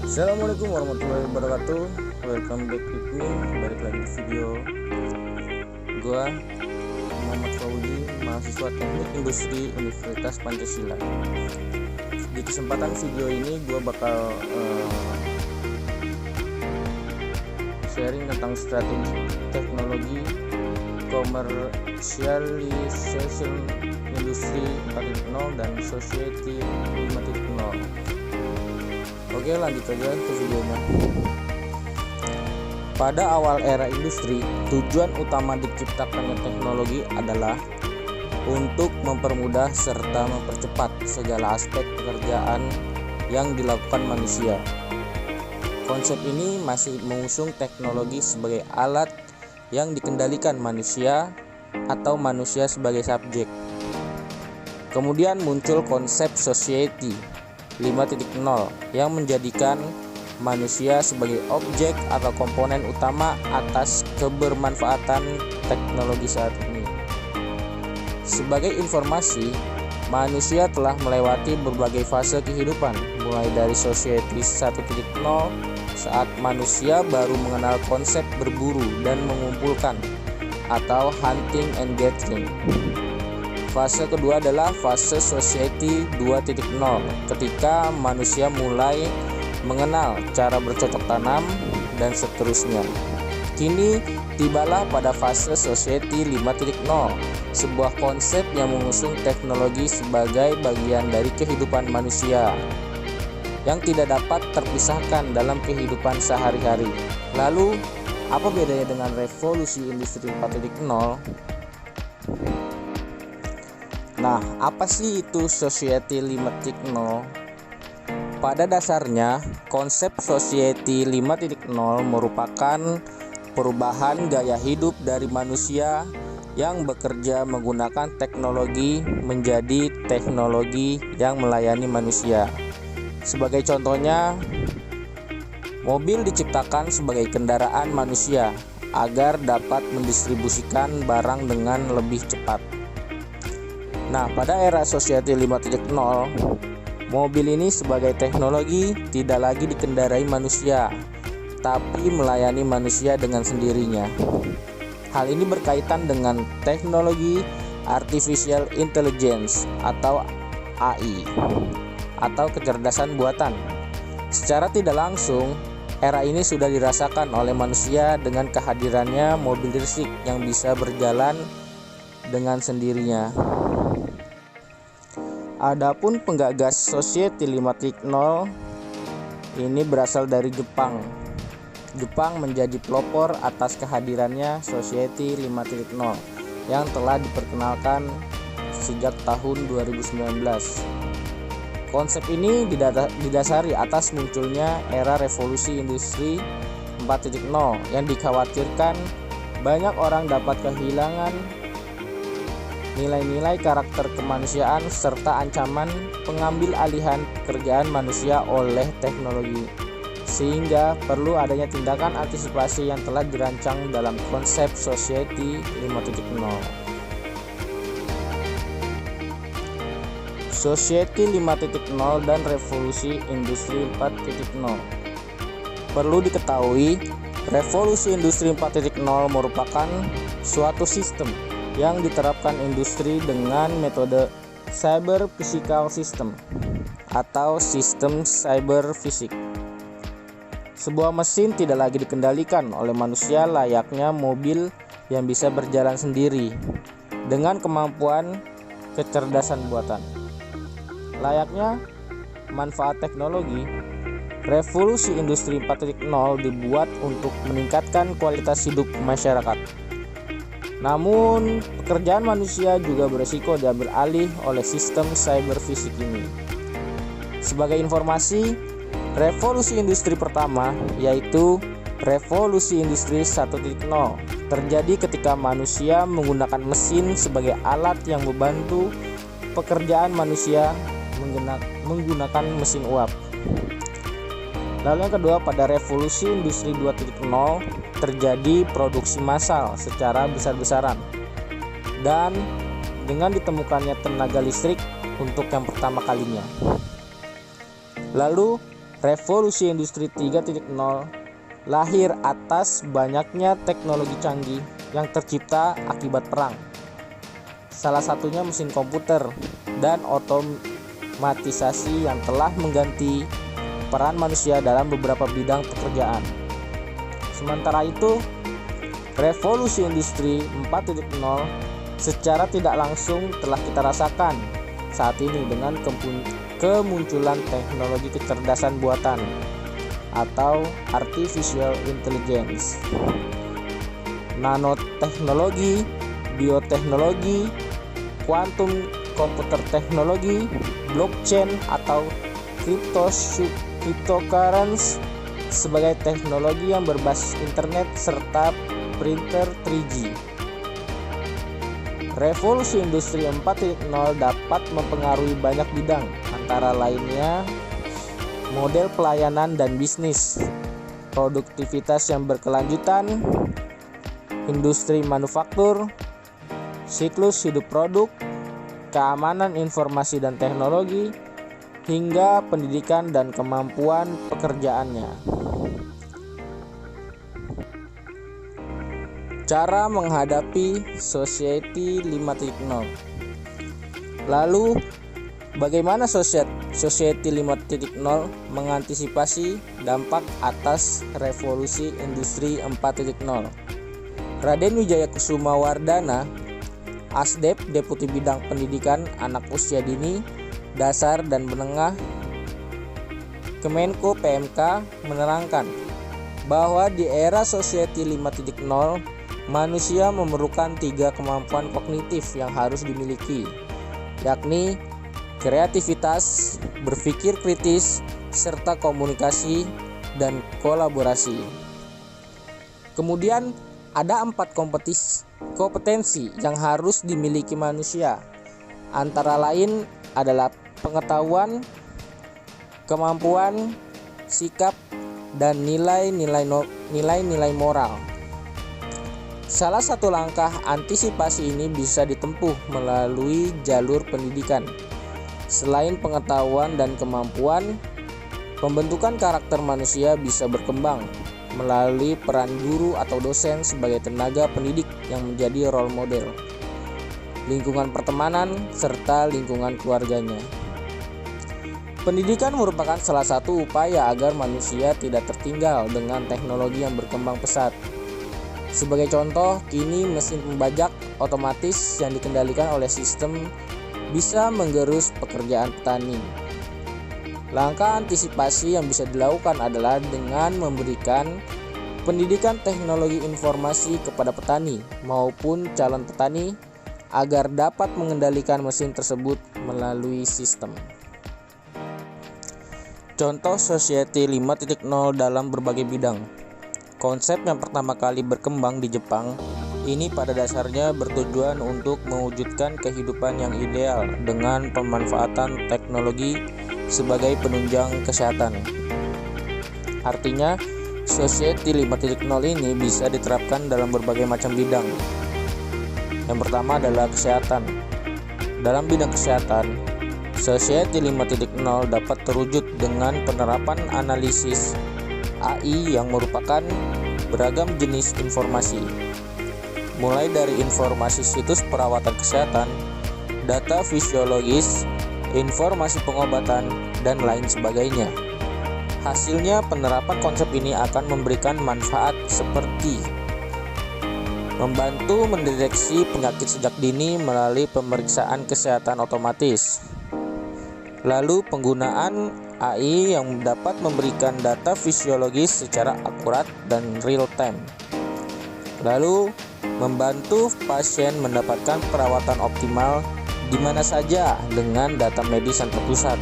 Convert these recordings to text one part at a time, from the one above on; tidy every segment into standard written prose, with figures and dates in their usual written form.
Assalamualaikum warahmatullahi wabarakatuh. Welcome back with me. Balik lagi di video gua, Muhammad Fauzi, mahasiswa Teknik Industri Universitas Pancasila. Di kesempatan video ini gua bakal sharing tentang strategi teknologi commercialization industri 4.0 dan society 5.0. Oke, lanjut aja ke videonya. Pada awal era industri, tujuan utama diciptakannya teknologi adalah untuk mempermudah serta mempercepat segala aspek pekerjaan yang dilakukan manusia. Konsep ini masih mengusung teknologi sebagai alat yang dikendalikan manusia atau manusia sebagai subjek. Kemudian muncul konsep society 5.0 yang menjadikan manusia sebagai objek atau komponen utama atas kebermanfaatan teknologi saat ini. Sebagai informasi, manusia telah melewati berbagai fase kehidupan, mulai dari society 1.0 saat manusia baru mengenal konsep berburu dan mengumpulkan atau hunting and gathering. Fase kedua adalah fase society 2.0 ketika manusia mulai mengenal cara bercocok tanam dan seterusnya. Kini tibalah pada fase society 5.0, sebuah konsep yang mengusung teknologi sebagai bagian dari kehidupan manusia yang tidak dapat terpisahkan dalam kehidupan sehari-hari. Lalu, apa bedanya dengan revolusi industri 4.0? Nah, apa sih itu society 5.0? Pada dasarnya, konsep society 5.0 merupakan perubahan gaya hidup dari manusia yang bekerja menggunakan teknologi menjadi teknologi yang melayani manusia. Sebagai contohnya, mobil diciptakan sebagai kendaraan manusia agar dapat mendistribusikan barang dengan lebih cepat. Nah, pada era society 5.0, mobil ini sebagai teknologi tidak lagi dikendarai manusia, tapi melayani manusia dengan sendirinya. Hal ini berkaitan dengan teknologi artificial intelligence atau AI atau kecerdasan buatan. Secara tidak langsung, era ini sudah dirasakan oleh manusia dengan kehadirannya mobil listrik yang bisa berjalan dengan sendirinya. Adapun penggagas Society 5.0 ini berasal dari Jepang. Jepang menjadi pelopor atas kehadirannya Society 5.0 yang telah diperkenalkan sejak tahun 2019. Konsep ini didasari atas munculnya era revolusi industri 4.0 yang dikhawatirkan banyak orang dapat kehilangan nilai-nilai karakter kemanusiaan serta ancaman pengambil alihan pekerjaan manusia oleh teknologi, sehingga perlu adanya tindakan antisipasi yang telah dirancang dalam konsep Society 5.0. Society 5.0 dan Revolusi Industri 4.0. Perlu diketahui, Revolusi Industri 4.0 merupakan suatu sistem yang diterapkan industri dengan metode cyber physical system atau sistem cyber fisik. Sebuah mesin tidak lagi dikendalikan oleh manusia layaknya mobil yang bisa berjalan sendiri dengan kemampuan kecerdasan buatan. Layaknya manfaat teknologi, revolusi industri 4.0 dibuat untuk meningkatkan kualitas hidup masyarakat. Namun, pekerjaan manusia juga berisiko diambil alih oleh sistem cyber fisik ini. Sebagai informasi, revolusi industri pertama yaitu revolusi industri 1.0 terjadi ketika manusia menggunakan mesin sebagai alat yang membantu pekerjaan manusia menggunakan mesin uap. Lalu yang kedua, pada revolusi industri 2.0 terjadi produksi massal secara besar-besaran dan dengan ditemukannya tenaga listrik untuk yang pertama kalinya. Lalu Revolusi Industri 3.0 lahir atas banyaknya teknologi canggih yang tercipta akibat perang. Salah satunya mesin komputer dan otomatisasi yang telah mengganti peran manusia dalam beberapa bidang pekerjaan. Sementara itu, revolusi industri 4.0 secara tidak langsung telah kita rasakan saat ini dengan kemunculan teknologi kecerdasan buatan atau artificial intelligence, nanoteknologi, bioteknologi, quantum computer teknologi, blockchain atau cryptocurrency sebagai teknologi yang berbasis internet serta printer 3G. Revolusi Industri 4.0 dapat mempengaruhi banyak bidang, antara lainnya model pelayanan dan bisnis, produktivitas yang berkelanjutan, industri manufaktur, siklus hidup produk, keamanan informasi dan teknologi, hingga pendidikan dan kemampuan pekerjaannya. Cara menghadapi Society 5.0. Lalu, bagaimana Society 5.0 mengantisipasi dampak atas revolusi industri 4.0? Raden Wijaya Kusuma Wardana, Asdep, Deputi Bidang Pendidikan Anak Usia Dini, Dasar dan Menengah, Kemenko PMK menerangkan bahwa di era Society 5.0 manusia memerlukan 3 kemampuan kognitif yang harus dimiliki, yakni kreativitas, berpikir kritis, serta komunikasi dan kolaborasi. Kemudian ada 4 kompetensi yang harus dimiliki manusia, antara lain adalah pengetahuan, kemampuan, sikap, dan nilai-nilai moral. Salah satu langkah antisipasi ini bisa ditempuh melalui jalur pendidikan. Selain pengetahuan dan kemampuan, pembentukan karakter manusia bisa berkembang melalui peran guru atau dosen sebagai tenaga pendidik yang menjadi role model, lingkungan pertemanan, serta lingkungan keluarganya. Pendidikan merupakan salah satu upaya agar manusia tidak tertinggal dengan teknologi yang berkembang pesat. Sebagai contoh, kini mesin pembajak otomatis yang dikendalikan oleh sistem bisa menggerus pekerjaan petani. Langkah antisipasi yang bisa dilakukan adalah dengan memberikan pendidikan teknologi informasi kepada petani maupun calon petani agar dapat mengendalikan mesin tersebut melalui sistem. Contoh Society 5.0 dalam berbagai bidang. Konsep yang pertama kali berkembang di Jepang ini pada dasarnya bertujuan untuk mewujudkan kehidupan yang ideal dengan pemanfaatan teknologi sebagai penunjang kesehatan. Artinya, Society 5.0 ini bisa diterapkan dalam berbagai macam bidang. Yang pertama adalah kesehatan. Dalam bidang kesehatan, Society 5.0 dapat terwujud dengan penerapan analisis AI yang merupakan beragam jenis informasi, mulai dari informasi situs perawatan kesehatan, data fisiologis, informasi pengobatan, dan lain sebagainya. Hasilnya, penerapan konsep ini akan memberikan manfaat seperti membantu mendeteksi penyakit sejak dini melalui pemeriksaan kesehatan otomatis. Lalu penggunaan AI yang dapat memberikan data fisiologis secara akurat dan real time. Lalu membantu pasien mendapatkan perawatan optimal di mana saja dengan data medis yang terpusat.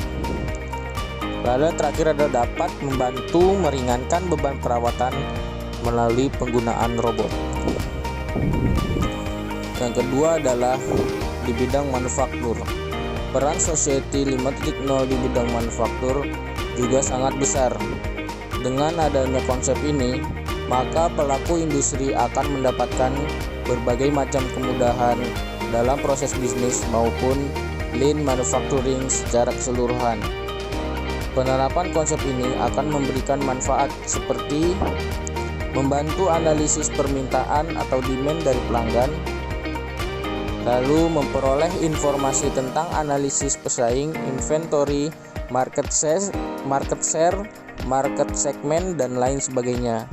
Lalu yang terakhir adalah dapat membantu meringankan beban perawatan melalui penggunaan robot. Yang kedua adalah di bidang manufaktur. Peran Society 5.0 di bidang manufaktur juga sangat besar. Dengan adanya konsep ini, maka pelaku industri akan mendapatkan berbagai macam kemudahan dalam proses bisnis maupun lean manufacturing secara keseluruhan. Penerapan konsep ini akan memberikan manfaat seperti membantu analisis permintaan atau demand dari pelanggan, lalu memperoleh informasi tentang analisis pesaing, inventory, market share, market segment, dan lain sebagainya.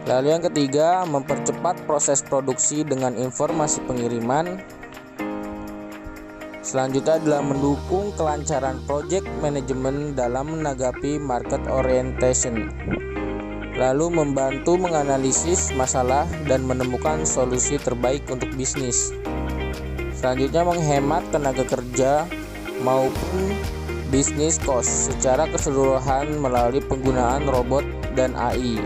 Lalu yang ketiga, mempercepat proses produksi dengan informasi pengiriman. Selanjutnya adalah mendukung kelancaran project management dalam menanggapi market orientation. Lalu membantu menganalisis masalah dan menemukan solusi terbaik untuk bisnis. Selanjutnya menghemat tenaga kerja maupun bisnis cost secara keseluruhan melalui penggunaan robot dan AI.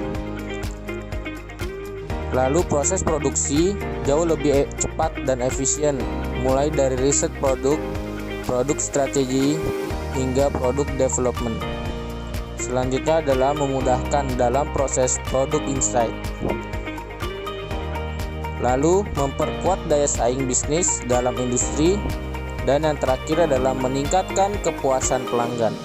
Lalu proses produksi jauh lebih cepat dan efisien, mulai dari riset produk strategi, hingga produk development. Selanjutnya adalah memudahkan dalam proses produk insight. Lalu memperkuat daya saing bisnis dalam industri, dan yang terakhir adalah meningkatkan kepuasan pelanggan.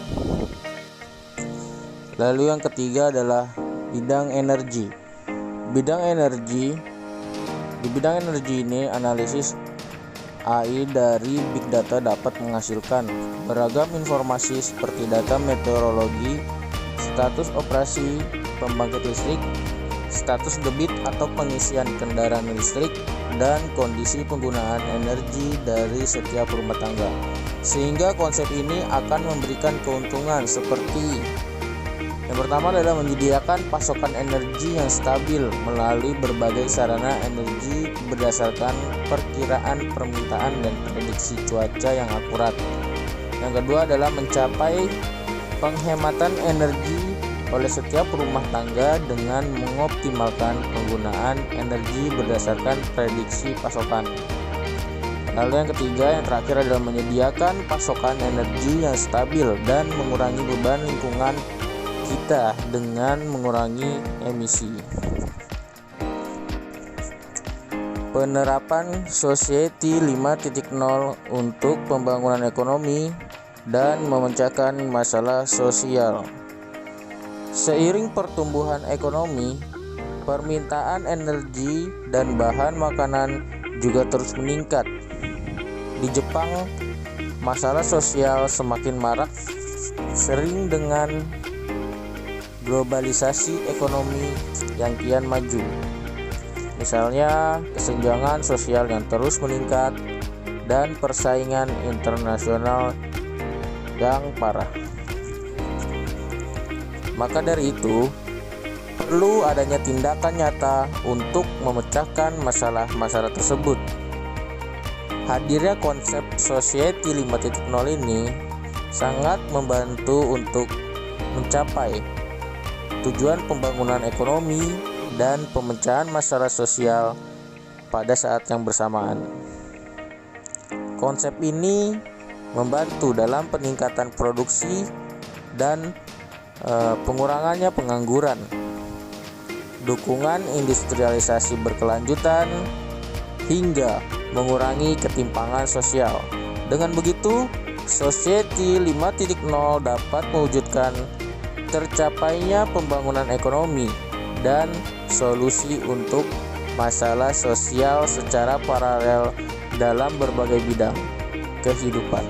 Lalu yang ketiga adalah bidang energi. Di bidang energi ini, analisis AI dari big data dapat menghasilkan beragam informasi seperti data meteorologi, status operasi pembangkit listrik, status debit atau pengisian kendaraan listrik, dan kondisi penggunaan energi dari setiap rumah tangga. Sehingga konsep ini akan memberikan keuntungan seperti yang pertama adalah menyediakan pasokan energi yang stabil melalui berbagai sarana energi berdasarkan perkiraan permintaan dan prediksi cuaca yang akurat. Yang kedua adalah mencapai penghematan energi oleh setiap rumah tangga dengan mengoptimalkan penggunaan energi berdasarkan prediksi pasokan. Lalu yang ketiga, yang terakhir adalah menyediakan pasokan energi yang stabil dan mengurangi beban lingkungan kita dengan mengurangi emisi. Penerapan Society 5.0 untuk pembangunan ekonomi dan memecahkan masalah sosial. Seiring pertumbuhan ekonomi, permintaan energi dan bahan makanan juga terus meningkat. Di Jepang, masalah sosial semakin marak sering dengan globalisasi ekonomi yang kian maju. Misalnya, kesenjangan sosial yang terus meningkat dan persaingan internasional yang parah. Maka dari itu, perlu adanya tindakan nyata untuk memecahkan masalah-masalah tersebut. Hadirnya konsep Society 5.0 ini sangat membantu untuk mencapai tujuan pembangunan ekonomi dan pemecahan masalah sosial pada saat yang bersamaan. Konsep ini membantu dalam peningkatan produksi dan pengurangannya pengangguran, dukungan industrialisasi berkelanjutan, hingga mengurangi ketimpangan sosial. Dengan begitu, Society 5.0 dapat mewujudkan tercapainya pembangunan ekonomi dan solusi untuk masalah sosial secara paralel dalam berbagai bidang kehidupan.